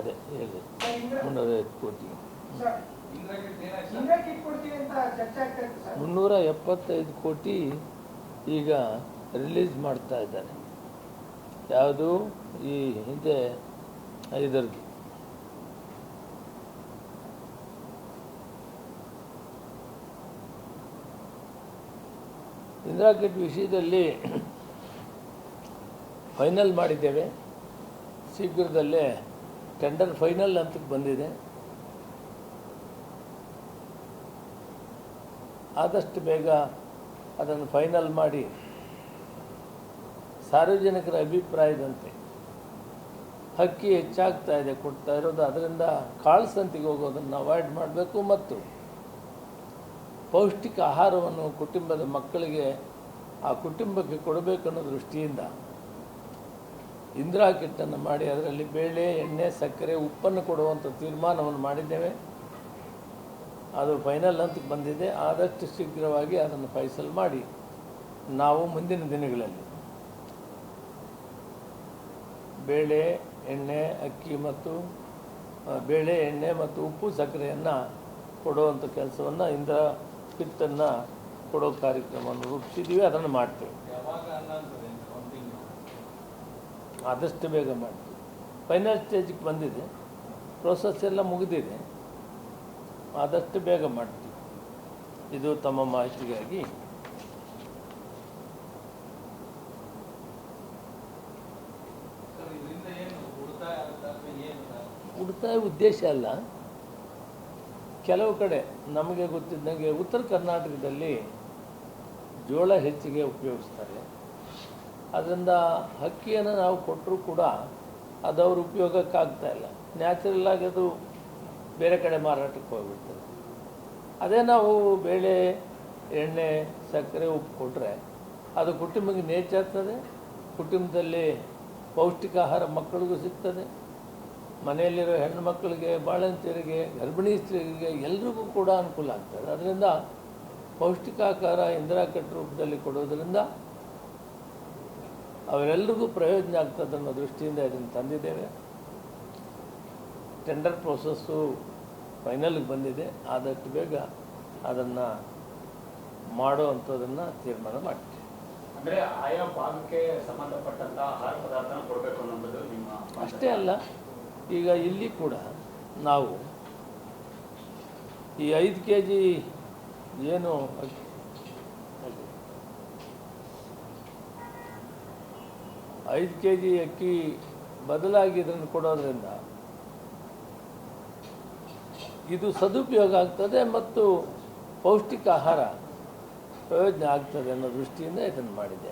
ಇದೆ ಹೇಳಿ 350 ಕೋಟಿ 375 ಕೋಟಿ ಈಗ ರಿಲೀಸ್ ಮಾಡ್ತಾ ಇದ್ದಾರೆ. ಯಾವುದು ಈ ಹಿಂದೆ ಇದರದ್ದು ಇಂದಿರಾ ಕಿಟ್ ವಿಷಯದಲ್ಲಿ ಫೈನಲ್ ಮಾಡಿದ್ದೇವೆ. ಶೀಘ್ರದಲ್ಲೇ ಟೆಂಡರ್ ಫೈನಲ್ ಹಂತಕ್ಕೆ ಬಂದಿದೆ. ಆದಷ್ಟು ಬೇಗ ಅದನ್ನು ಫೈನಲ್ ಮಾಡಿ ಸಾರ್ವಜನಿಕರ ಅಭಿಪ್ರಾಯದಂತೆ ಅಕ್ಕಿ ಹೆಚ್ಚಾಗ್ತಾ ಇದೆ ಕೊಡ್ತಾ ಇರೋದು, ಅದರಿಂದ ಕಾಳು ಸಂತಿಗೆ ಹೋಗೋದನ್ನು ಅವಾಯ್ಡ್ ಮಾಡಬೇಕು ಮತ್ತು ಪೌಷ್ಟಿಕ ಆಹಾರವನ್ನು ಕುಟುಂಬದ ಮಕ್ಕಳಿಗೆ ಆ ಕುಟುಂಬಕ್ಕೆ ಕೊಡಬೇಕು ಅನ್ನೋ ದೃಷ್ಟಿಯಿಂದ ಇಂದಿರಾ ಕಿಟ್ಟನ್ನು ಮಾಡಿ ಅದರಲ್ಲಿ ಬೇಳೆ, ಎಣ್ಣೆ, ಸಕ್ಕರೆ, ಉಪ್ಪನ್ನು ಕೊಡುವಂಥ ತೀರ್ಮಾನವನ್ನು ಮಾಡಿದ್ದೇವೆ. ಅದು ಫೈನಲ್ ಹಂತಕ್ಕೆ ಬಂದಿದೆ. ಆದಷ್ಟು ಶೀಘ್ರವಾಗಿ ಅದನ್ನು ಫೈಸಲ್ ಮಾಡಿ ನಾವು ಮುಂದಿನ ದಿನಗಳಲ್ಲಿ ಬೇಳೆ, ಎಣ್ಣೆ, ಅಕ್ಕಿ ಮತ್ತು ಬೇಳೆ, ಎಣ್ಣೆ ಮತ್ತು ಉಪ್ಪು, ಸಕ್ಕರೆಯನ್ನು ಕೊಡುವಂಥ ಕೆಲಸವನ್ನು ಇಂದಿರಾ ಕಿಟ್ಟನ್ನು ಕೊಡೋ ಕಾರ್ಯಕ್ರಮವನ್ನು ರೂಪಿಸಿದ್ದೀವಿ. ಅದನ್ನು ಮಾಡ್ತೇವೆ, ಆದಷ್ಟು ಬೇಗ ಮಾಡ್ತೀವಿ. ಫೈನಲ್ ಸ್ಟೇಜಿಗೆ ಬಂದಿದೆ, ಪ್ರೋಸೆಸ್ ಎಲ್ಲ ಮುಗಿದಿದೆ, ಆದಷ್ಟು ಬೇಗ ಮಾಡ್ತೀವಿ. ಇದು ತಮ್ಮ ಮಾಹಿತಿಗಾಗಿ. ಉಳಿತಾಯ ಉದ್ದೇಶ ಅಲ್ಲ. ಕೆಲವು ಕಡೆ ನಮಗೆ ಗೊತ್ತಿದ್ದಂಗೆ ಉತ್ತರ ಕರ್ನಾಟಕದಲ್ಲಿ ಜೋಳ ಹೆಚ್ಚಿಗೆ ಉಪಯೋಗಿಸ್ತಾರೆ. ಅದರಿಂದ ಅಕ್ಕಿಯನ್ನು ನಾವು ಕೊಟ್ಟರೂ ಕೂಡ ಅದು ಅವ್ರ ಉಪಯೋಗಕ್ಕಾಗ್ತಾಯಿಲ್ಲ. ನ್ಯಾಚುರಲ್ ಆಗಿ ಅದು ಬೇರೆ ಕಡೆ ಮಾರಾಟಕ್ಕೆ ಹೋಗ್ಬಿಡ್ತದೆ. ಅದೇ ನಾವು ಬೇಳೆ, ಎಣ್ಣೆ, ಸಕ್ಕರೆ, ಉಪ್ಪು ಕೊಟ್ಟರೆ ಅದು ಕುಟುಂಬಕ್ಕೆ ನೇಚಾಗ್ತದೆ. ಕುಟುಂಬದಲ್ಲಿ ಪೌಷ್ಟಿಕ ಆಹಾರ ಮಕ್ಕಳಿಗೂ ಸಿಗ್ತದೆ. ಮನೆಯಲ್ಲಿರೋ ಹೆಣ್ಣು ಮಕ್ಕಳಿಗೆ, ಬಾಣಂತಿಯರಿಗೆ, ಗರ್ಭಿಣಿ ಸ್ತ್ರೀಯರಿಗೆ ಎಲ್ಲರಿಗೂ ಕೂಡ ಅನುಕೂಲ ಆಗ್ತದೆ. ಅದರಿಂದ ಪೌಷ್ಟಿಕಾಹಾರ ಇಂದಿರಾ ಕಿಟ್ ರೂಪದಲ್ಲಿ ಕೊಡೋದರಿಂದ ಅವರೆಲ್ಲರಿಗೂ ಪ್ರಯೋಜನ ಆಗ್ತದೆ ಅನ್ನೋ ದೃಷ್ಟಿಯಿಂದ ಇದನ್ನು ತಂದಿದ್ದೇವೆ. ಟೆಂಡರ್ ಪ್ರೋಸೆಸ್ಸು ಫೈನಲ್ಗೆ ಬಂದಿದೆ. ಆದಷ್ಟು ಬೇಗ ಅದನ್ನು ಮಾಡೋ ಅಂಥದ್ದನ್ನು ತೀರ್ಮಾನ ಮಾಡ್ತೀವಿ. ಅಂದರೆ ಆಯಾ ಭಾಗಕ್ಕೆ ಸಂಬಂಧಪಟ್ಟಂಥ ಆಹಾರ ಪದಾರ್ಥನ ಕೊಡಬೇಕು ಅನ್ನೋದು ನಿಮ್ಮ ಅಷ್ಟೇ ಅಲ್ಲ, ಈಗ ಇಲ್ಲಿ ಕೂಡ ನಾವು ಈ 5 kg ಏನು 5 kg ಅಕ್ಕಿ ಬದಲಾಗಿ ಇದನ್ನು ಕೊಡೋದ್ರಿಂದ ಇದು ಸದುಪಯೋಗ ಆಗ್ತದೆ ಮತ್ತು ಪೌಷ್ಟಿಕ ಆಹಾರ ಪ್ರಯೋಜನ ಆಗ್ತದೆ ಅನ್ನೋ ದೃಷ್ಟಿಯಿಂದ ಇದನ್ನು ಮಾಡಿದೆ.